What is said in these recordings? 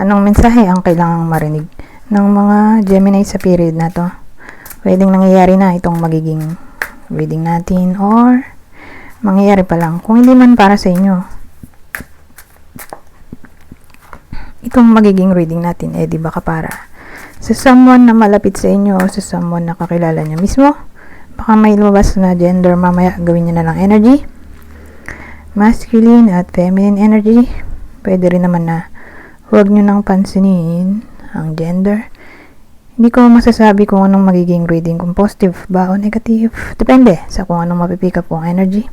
Anong mensahe ang kailangang marinig ng mga Gemini sa period na to? Pwedeng nangyayari na itong magiging reading natin or mangyayari pa lang. Kung hindi man para sa inyo, itong magiging reading natin, di ba para sa someone na malapit sa inyo o sa someone na kakilala niya mismo. Baka may lumabas na gender mamaya, gawin niyo na lang energy. Masculine at feminine energy. Pwede rin naman na huwag nyo nang pansinin ang gender. Hindi ko masasabi kung anong magiging reading, kung positive ba o negative. Depende sa kung anong mapipick up kong energy.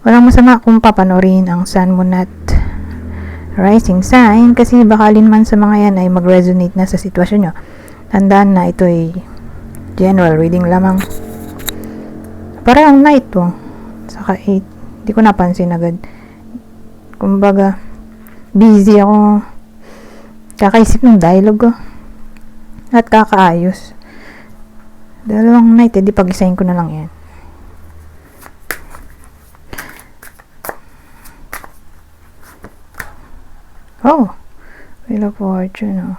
Walang masama kung papanorin ang Sun, Moon at Rising sign kasi baka man sa mga yan ay mag-resonate na sa sitwasyon nyo. Tandaan na ito ay general reading lamang. Parang night to. Saka 8. Hindi ko napansin agad. Kumbaga, busy ako. Kakaisip ng dialogue ko. At kakaayos. Dalawang night, di pag-isahin ko na lang yan. Oh, Wheel of Fortune, oh.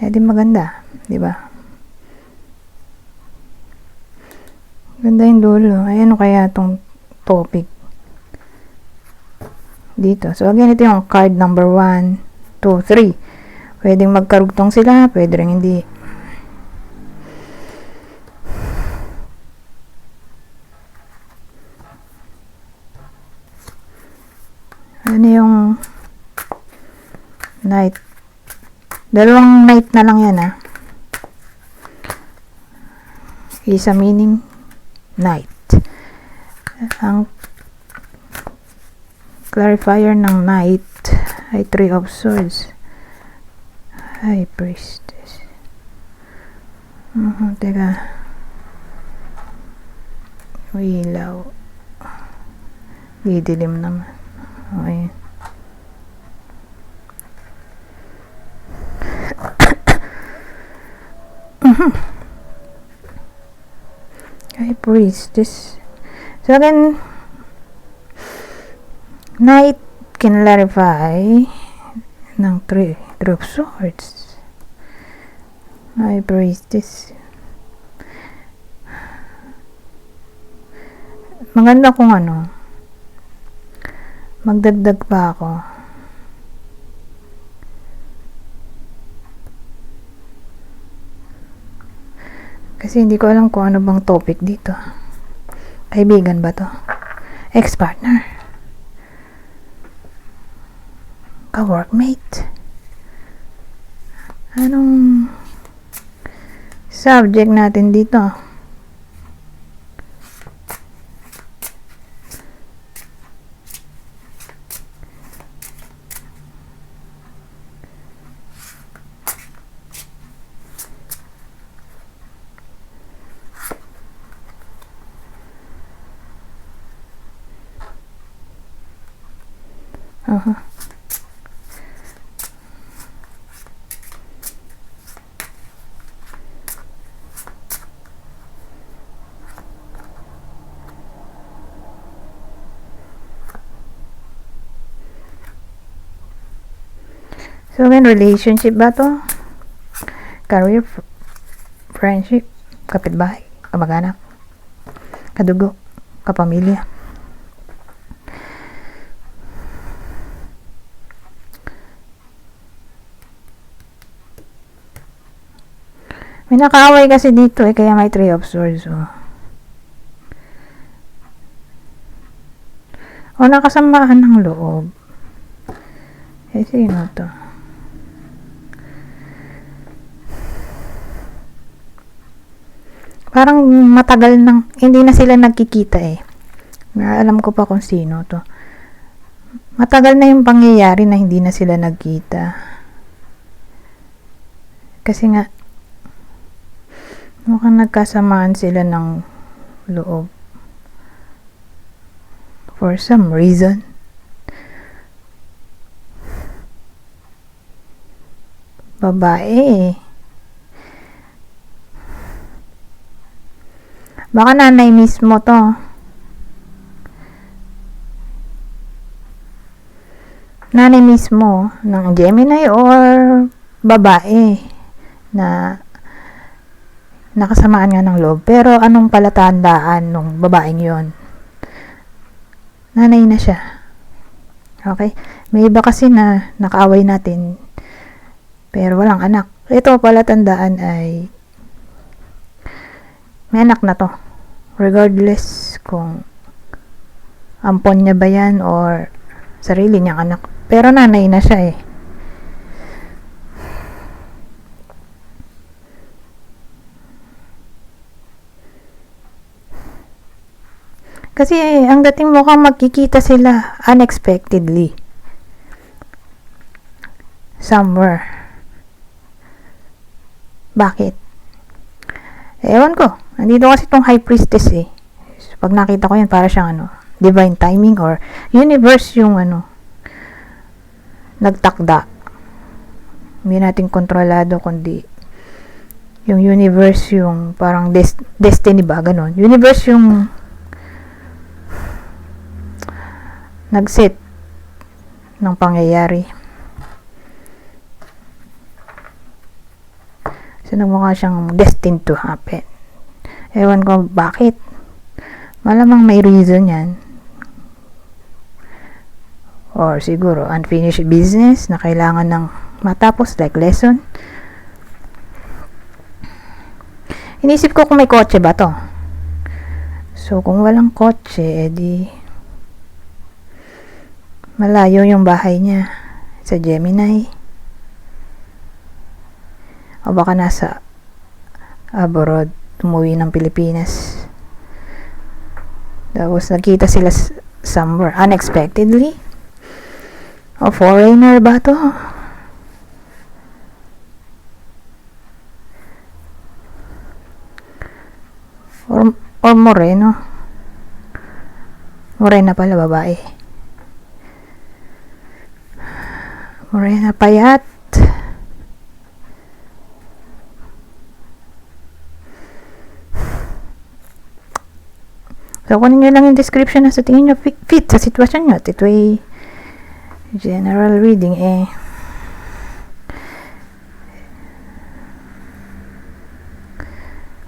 Di maganda, di ba? Ganda yung dulo. Ay, ano kaya itong topic dito? So, again, ito yung card number 1, 2, 3. Pwedeng magkarugtong sila, pwede rin hindi. Ano yung night? Dalawang night na lang yan, ha? Isa meaning night. Ang clarifier ng night ay 3 of Swords. High Priestess. Teka. Ilaw. Didilim naman. Okay. High Priestess. So again, night can clarify ng 3 of Swords. High Priestess. Maganda kung ano, magdagdag pa ako. Kasi hindi ko alam kung ano bang topic dito. Kaibigan ba to? Ex-partner? Ka-workmate? Anong subject natin dito? So, again, relationship ba to? Career, friendship, kapitbahay, kamag-anak, kadugo, kapamilya. May nakaaway kasi dito kaya may 3 of Swords. O nakasamahan ng loob. Sino to? Parang matagal nang hindi na sila nagkikita Alam ko pa kung sino to. Matagal na yung pangyayari na hindi na sila nagkita. Kasi nga mukhang nagkasamaan sila ng loob. For some reason. Babae. Baka nanay mismo to. nanay mismo ng Gemini or babae na nakasamaan nga ng loob. Pero anong palatandaan nung babaeng yon? Nanay na siya. Okay? May iba kasi na nakaaway natin pero walang anak. Ito palatandaan ay may anak na to. Regardless kung ampon niya ba yan or sarili niyang anak. Pero nanay na siya eh. Kasi ang dating mukhang magkikita sila unexpectedly. Somewhere. Bakit? Ewan ko. Nandito kasi itong high priestess eh. So, pag nakita ko yan, para siyang divine timing or universe yung nagtakda. Hindi natin kontrolado kundi yung universe yung parang destiny ba, ganon. Universe yung nag-set ng pangyayari. So, nagmukha siyang destined to happen. Ewan ko bakit. Malamang may reason yan. Or siguro, unfinished business na kailangan ng matapos, like lesson. Inisip ko kung may kotse ba to. So, kung walang kotse, edi malayo yung bahay niya sa Gemini. O baka nasa abroad, umuwi ng Pilipinas. Tapos nakita sila somewhere unexpectedly. O foreigner ba to? Or moreno. Morena pala, babae. Morena, payat. So, kunin nyo lang yung description na sa tingin nyo fit sa sitwasyon nyo. At ito ay general reading eh.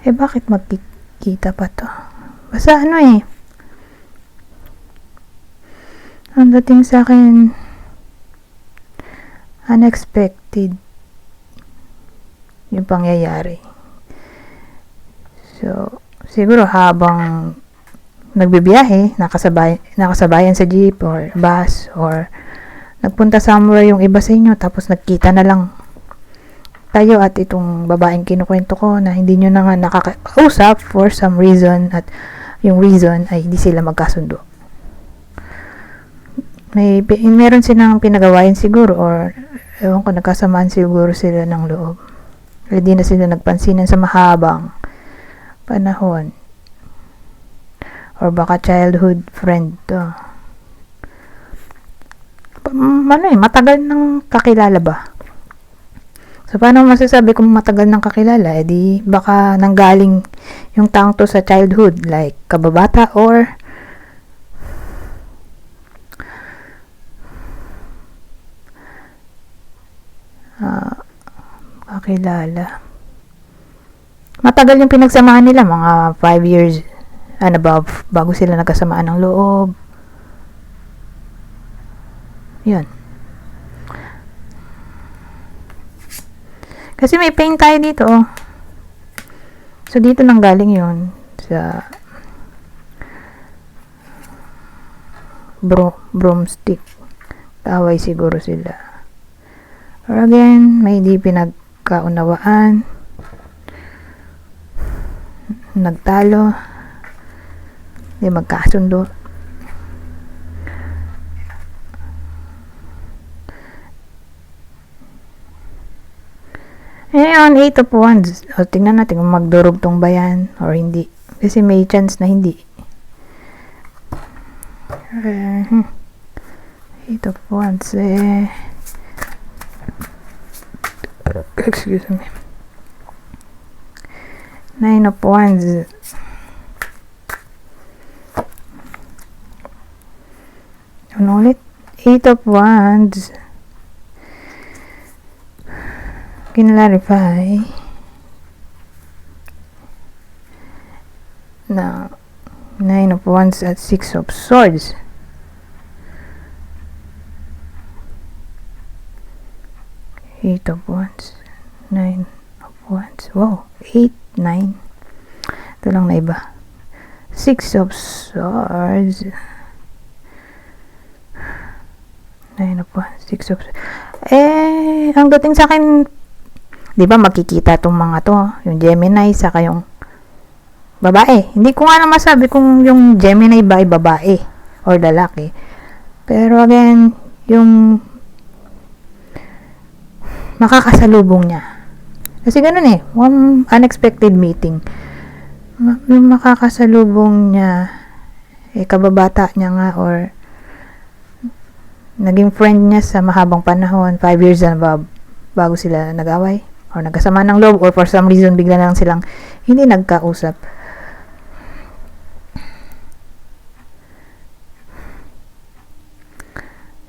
Bakit magkikita pa to? Basta ang dating sa akin unexpected yung pangyayari. So, siguro habang nagbibiyahe, nakasabayan sa jeep or bus or nagpunta somewhere yung iba sa inyo tapos nagkita na lang tayo at itong babaeng kinukwento ko na hindi nyo na nga nakakausap for some reason at yung reason ay hindi sila magkasundo. Meron silang pinagawain siguro or ewan ko, nagkasamaan siguro sila ng loob. Hindi na sila nagpansinan sa mahabang panahon. Or baka childhood friend to. Matagal nang kakilala ba? So, paano masasabi kung matagal nang kakilala? Di baka nanggaling yung taong to sa childhood, like kababata or kakilala. Matagal yung pinagsamahan nila, mga 5 years and above, bago sila nagkasamaan ng loob. Yun. Kasi may pain tayo dito. So, dito nang galing yun. Sa broomstick. Kaaway siguro sila. Or again, may di pinagkaunawaan. Nagtalo. Di magkasundo. Ngayon, 8 of Wands. O, tingnan natin kung magdurugtong ba yan or hindi. Kasi may chance na hindi. 8 of Wands excuse me. 9 of Wands. Ano ulit? Eight of Wands. Kinlarify na Nine of Wands at Six of Swords. Eight of Wands, Nine of Wands. Wow, 8, 9. Ito lang na iba. Six of Swords. Nine of Wands, Six of Swords. Ang dating sa akin, di ba makikita tong mga to, yung Gemini, saka yung babae. Hindi ko nga na masabi kung yung Gemini ba ay babae or lalaki. Pero again, yung makakasalubong niya. Kasi ganun one unexpected meeting. Yung makakasalubong niya, kababata niya nga or naging friend niya sa mahabang panahon, 5 years na bago sila nag-away or nagkasama ng loob or for some reason bigla na lang silang hindi nagkausap.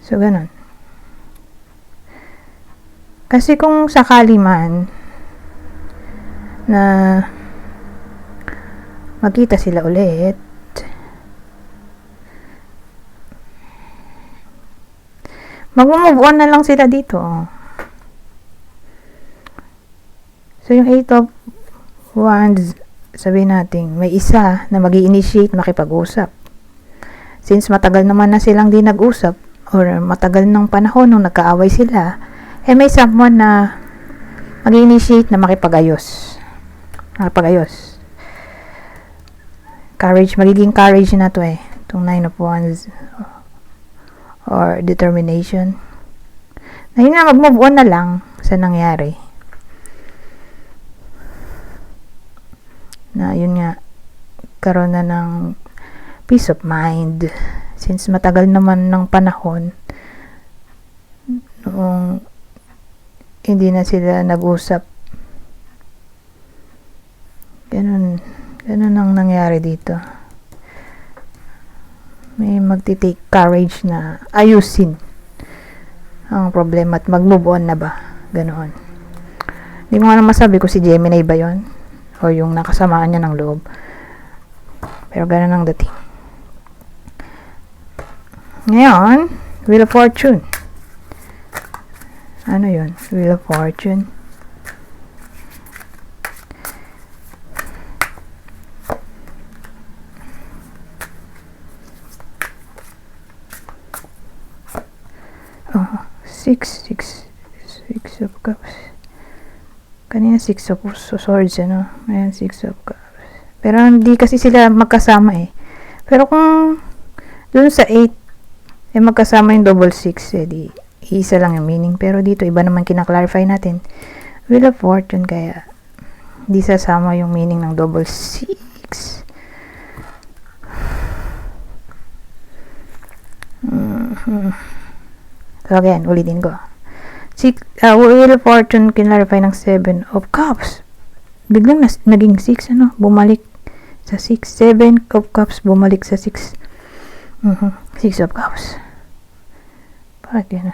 So, ganun. Kasi kung sakali man na magkita sila ulit, mag-move on na lang sila dito. So, yung 8 of Wands, sabihin natin, may isa na mag-i-initiate makipag-usap. Since matagal naman na silang di nag-usap, or matagal ng panahon nung nagkaaway sila, may someone na mag-initiate na makipag-ayos. Courage, magiging courage na to itong Nine of Wands or determination. Na yun na, mag-move on na lang sa nangyari. Na yun nga, karoon na ng peace of mind. Since matagal naman ng panahon noong hindi na sila nag-usap. Ganun ang nangyari dito. May magti-take courage na ayusin ang problema at mag-move on na ba. Ganoon. Hindi mo nga na masabi ko si Gemini ba yon o yung nakasamaan niya ng loob. Pero ganun ang dating. Ngayon, Wheel of Fortune. Ano yun? Wheel of Fortune. Six of Cups. Kanina 6 of Swords, ano? Ngayon 6 of Cups. Pero hindi kasi sila magkasama Pero kung dun sa 8, magkasama yung double 6, di isa lang yung meaning. Pero dito, iba naman kinaklarify natin. Wheel of Fortune, kaya di sasama yung meaning ng double 6. So again, ulitin ko. Wheel of Fortune, kinlarify ng 7 of Cups. Biglang naging 6, bumalik sa 6. 7 of Cups, bumalik sa 6. 6 of Cups. Bakit yan?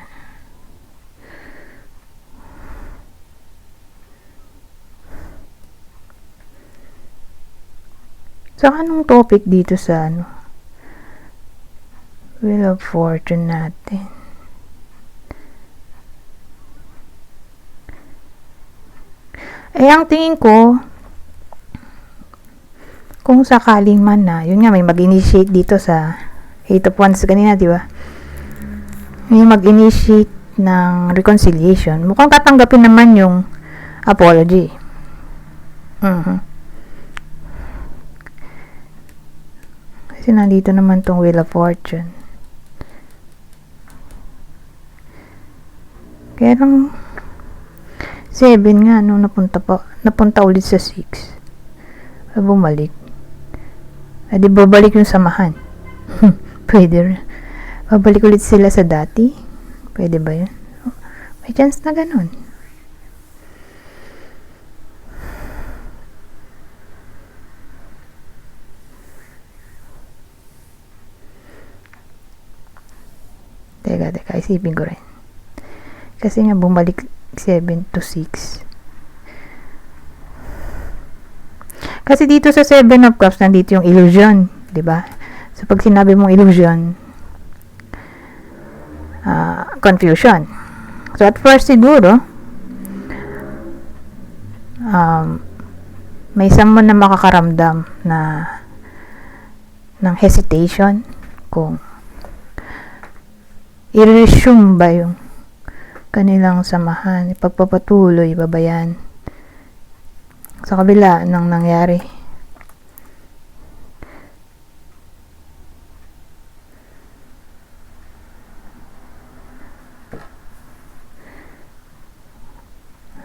So, anong topic dito sa Wheel of Fortune natin? Ang tingin ko, kung sakaling man na, yun nga, may mag-initiate dito sa 8 of Wands kanina, di ba? May mag-initiate ng reconciliation. Mukhang tatanggapin naman yung apology. Kasi nandito naman tong Wheel of Fortune. Kaya lang 7 nga nung napunta ulit sa 6. Bumalik. Di babalik yung samahan. Pwede rin. Babalik ulit sila sa dati. Pwede ba yun? May chance na ganun. Teka, isipin ko rin. Kasi nga bumalik 7 to 6. Kasi dito sa 7 of Cups, nandito yung illusion, di ba? So, pag sinabi mong illusion, confusion. So, at first siguro, may someone na makakaramdam na ng hesitation kung i-resume ba yung kanilang samahan, ipagpapatuloy ba yan sa kabila ng nangyari.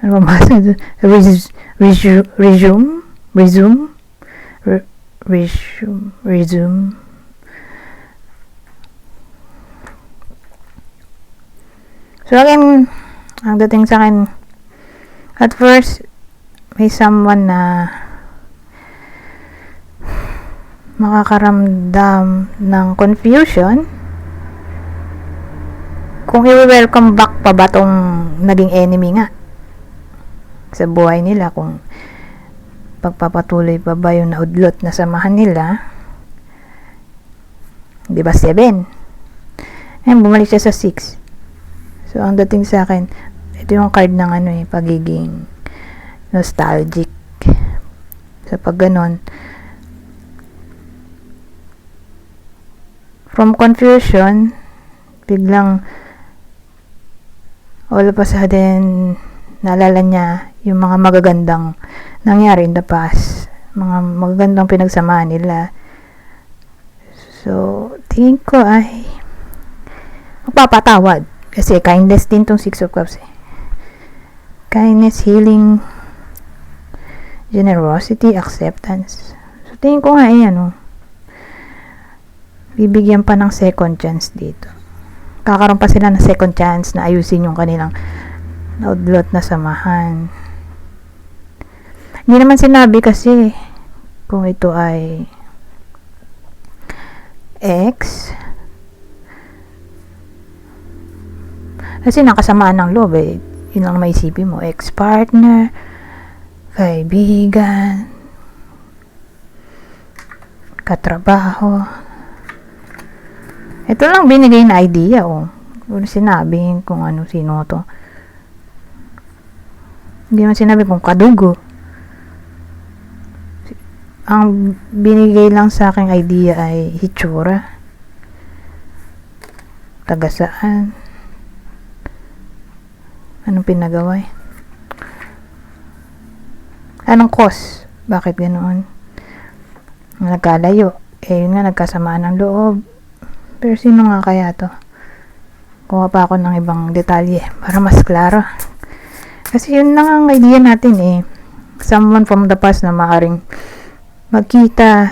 Ano ba resume. So again, ang dating sa akin, at first, may someone na makakaramdam ng confusion kung i-welcome back pa ba tong naging enemy nga sa buhay nila, kung pagpapatuloy pa ba yung naudlot na samahan nila. Di ba 7? Ayun, bumalik siya sa 6. So, ang dating sa akin, ito yung card ng pagiging nostalgic. So, pag ganon, from confusion, biglang all of a sudden, naalala niya yung mga magagandang nangyari in the past. Mga magagandang pinagsamaan nila. So, tingin ko ay magpapatawad. Kasi kindness din tong 6 of Cups eh. Kindness, healing, generosity, acceptance. So, tingin ko nga bibigyan pa ng second chance dito. Kakaroon pa sila ng second chance na ayusin yung kanilang naudlot na samahan. Hindi naman sinabi kasi kung ito ay ex. Kasi nakasamaan ng loob eh. Yun lang maisipin mo. Ex-partner, kaibigan, katrabaho. Ito lang binigay na idea Kung sinabi kung sino to. Hindi man sinabi kung kadugo. Ang binigay lang sa aking idea ay hitsura. Taga saan? Anong pinagawa eh? Anong cause? Bakit ganoon? Nagkalayo. Yun nga, nagkasamaan ng loob. Pero sino nga kaya to? Kuha pa ako ng ibang detalye para mas klaro. Kasi yun lang ang idea natin eh. Someone from the past na maaring magkita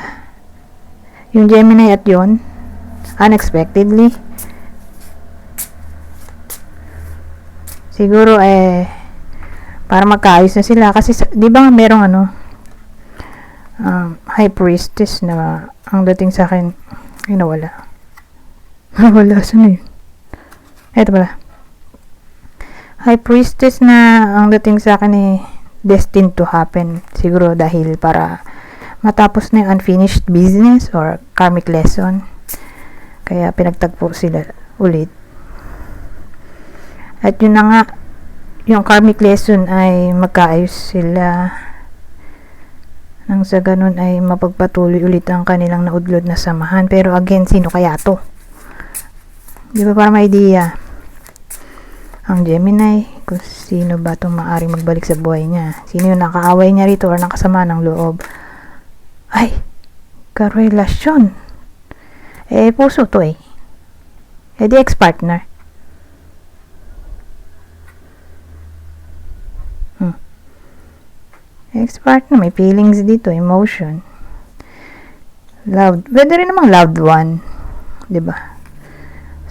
yung Gemini at yun unexpectedly. Siguro para magkaayos na sila kasi di ba merong high priestess na ang dating sa akin nawala. Saan yun? Eto pala. High priestess na ang dating sa akin destined to happen. Siguro dahil para matapos na yung unfinished business or karmic lesson. Kaya pinagtagpo sila ulit. At yun na nga, yung karmic lesson ay magkaayos sila nang sa ganun ay mapagpatuloy ulit ang kanilang naudlot na samahan. Pero again, sino kaya to? Di ba para may idea? Ang Gemini, kung sino ba itong maaaring magbalik sa buhay niya? Sino yung nakaaway niya rito or nakasama ng loob? Ay, karelasyon. Puso to di ex-partner. Ex-partner, may feelings dito, emotion. Loved, pwede rin namang loved one. Diba?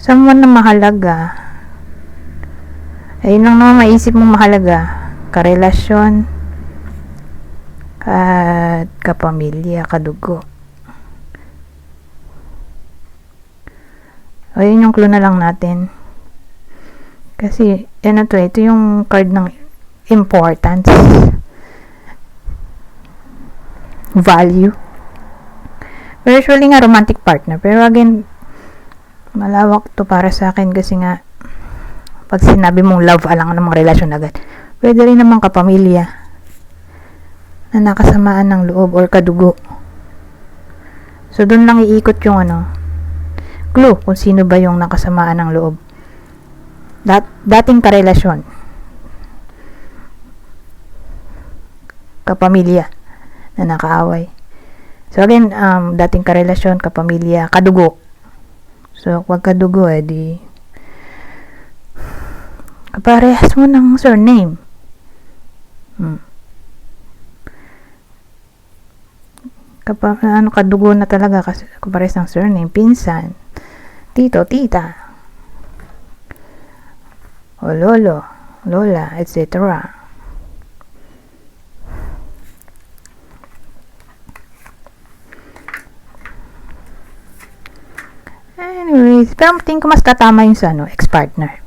Someone na mahalaga. Ayun lang naman maisip mong mahalaga. Karelasyon, at kapamilya, kadugo. Ayun yung clue na lang natin. Kasi, ito yung card ng importance, value. Pero usually nga, romantic partner. Pero again, malawak to para sa akin kasi nga, pag sinabi mong love, alang namang relasyon agad. Pwede rin namang kapamilya na nakasamaan ng loob or kadugo. So, doon lang iikot yung clue kung sino ba yung nakasamaan ng loob. Dating karelasyon. Kapamilya na nakaaway. So, again, dating karelasyon, kapamilya, kadugo. So, wag kadugo, di kaparehas mo ng surname. Kadugo na talaga kasi kaparehas ng surname, pinsan, tito, tita, o lolo, lola, etc. Anyways, pero tingin ko mas tatama yung sa ex-partner.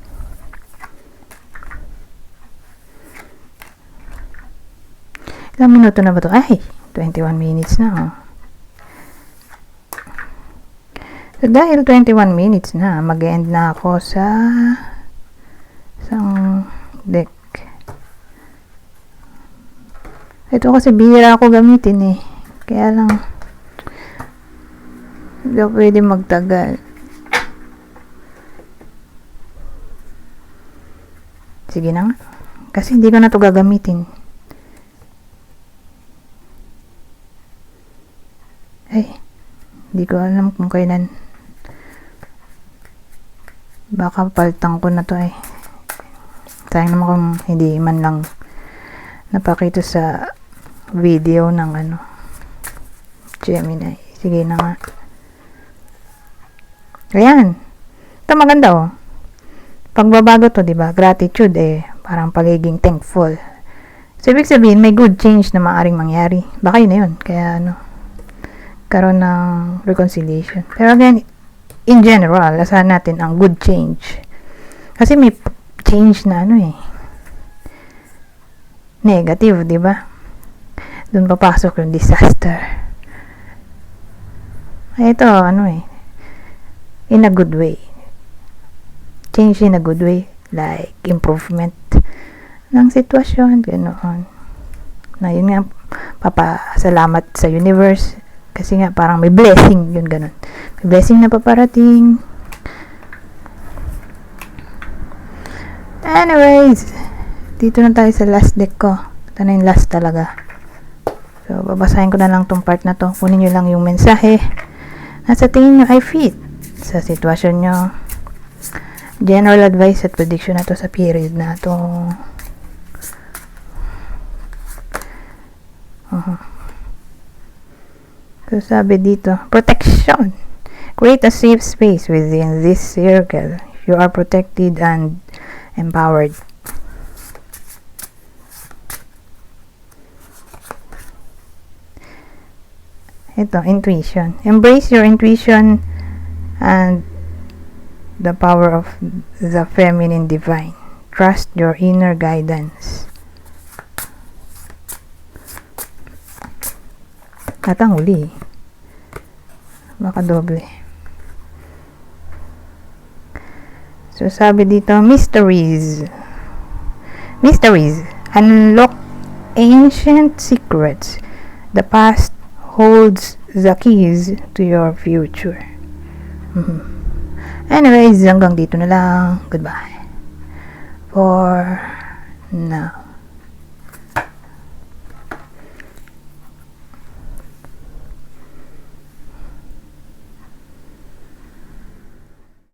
Ilang minuto na ba to? Ay, 21 minutes na. So, dahil 21 minutes na, mag-end na ako sa isang deck. Ito kasi bihira ako gamitin eh. Kaya lang, hindi ako pwede magtagal. Sige na nga. Kasi hindi ko na ito gagamitin. Ay, hindi ko alam kung kailan. Baka palitan ko na to eh. Sayang naman kung hindi man lang napakita sa video ng Gemini. Sige na nga. Ayan. Ito maganda oh. Pagbabago to, diba? Gratitude parang pagiging thankful. So, ibig sabihin, may good change na maaaring mangyari. Baka yun na yun. Kaya karoon ng reconciliation. Pero again, in general, asahan natin ang good change. Kasi may change na negative, di ba? Doon papasok yung disaster. Ito, in a good way. Change in a good way. Like, improvement ng sitwasyon, ganoon. Na yun nga, papasalamat sa universe. Kasi nga, parang may blessing, yun ganun. May blessing na paparating. Anyways, dito na tayo sa last deck ko. Ito na yung last talaga. So, babasahin ko na lang tong part na to. Kunin nyo lang yung mensahe na sa tingin nyo ay fit sa sitwasyon nyo. General advice at prediction na to sa period na to. So, sabi dito, protection. Create a safe space within this circle. You are protected and empowered. Ito, intuition. Embrace your intuition and the power of the feminine divine. Trust your inner guidance. At ang uli, baka doble. So, sabi dito, mysteries. Mysteries. Unlock ancient secrets. The past holds the keys to your future. Anyways, hanggang dito na lang. Goodbye. For now.